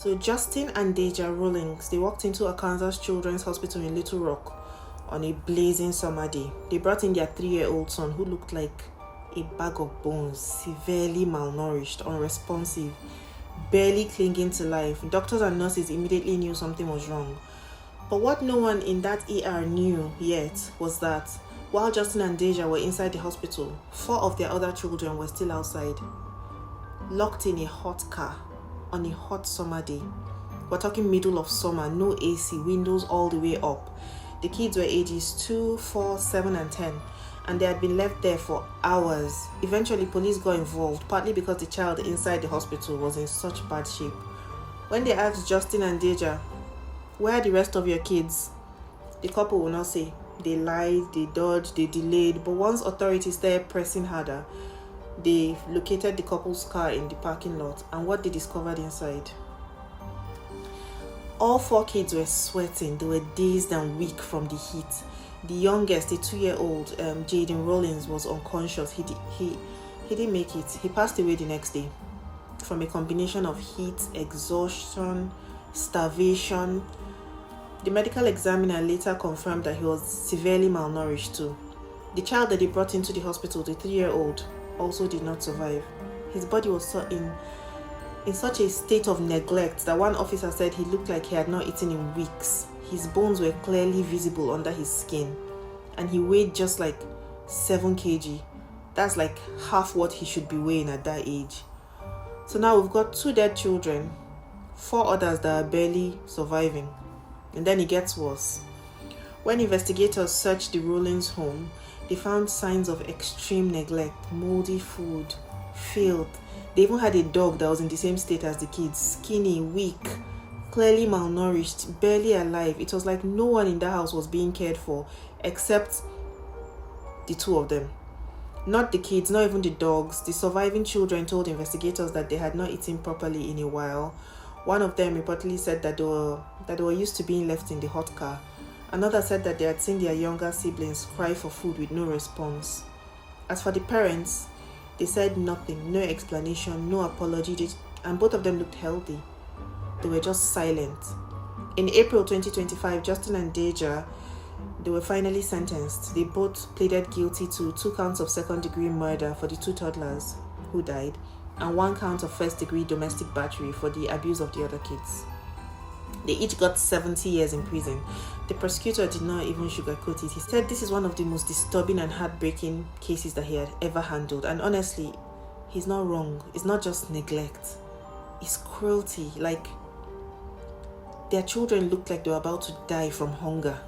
So Justin and Deja Rawlings, they walked into a Kansas Children's Hospital in Little Rock on a blazing summer day. They brought in their 3-year-old son who looked like a bag of bones, severely malnourished, unresponsive, barely clinging to life. Doctors and nurses immediately knew something was wrong. But what no one in that ER knew yet was that while Justin and Deja were inside the hospital, 4 of their other children were still outside, locked in a hot car on a hot summer day. We're talking middle of summer, no AC, windows all the way up. The kids were ages 2, 4, 7, and 10, and they had been left there for hours. Eventually, police got involved, partly because the child inside the hospital was in such bad shape. When they asked Justin and Deja, "Where are the rest of your kids?" the couple will not say. They lied, they dodged, they delayed, but once authorities started pressing harder, they located the couple's car in the parking lot, and what they discovered inside. All 4 kids were sweating. They were dazed and weak from the heat. The youngest, the 2-year-old, Jaden Rawlings, was unconscious. He didn't make it. He passed away the next day from a combination of heat, exhaustion, starvation. The medical examiner later confirmed that he was severely malnourished too. The child that they brought into the hospital, the 3-year-old, also did not survive. His body was in such a state of neglect that one officer said he looked like he had not eaten in weeks. His bones were clearly visible under his skin, and he weighed just like 7 kg. That's like half what he should be weighing at that age. So now we've got 2 dead children, 4 others that are barely surviving, and then it gets worse. When investigators searched the Rawlings home, they found signs of extreme neglect, moldy food, filth. They even had a dog that was in the same state as the kids, skinny, weak, clearly malnourished, barely alive. It was like no one in the house was being cared for except the 2 of them. Not the kids, not even the dogs. The surviving children told investigators that they had not eaten properly in a while. One of them reportedly said that they were used to being left in the hot car. Another said that they had seen their younger siblings cry for food with no response. As for the parents, they said nothing, no explanation, no apology, and both of them looked healthy. They were just silent. In April 2025, Justin and Deja, they were finally sentenced. They both pleaded guilty to 2 counts of second-degree murder for the 2 toddlers who died, and 1 count of first-degree domestic battery for the abuse of the other kids. They each got 70 years in prison. The prosecutor did not even sugarcoat it. He said this is one of the most disturbing and heartbreaking cases that he had ever handled. And honestly, he's not wrong. It's not just neglect. It's cruelty. Like, their children looked like they were about to die from hunger.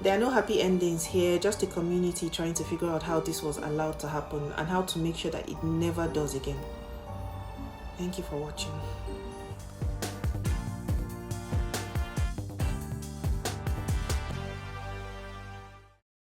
There are no happy endings here, just a community trying to figure out how this was allowed to happen and how to make sure that it never does again. Thank you for watching.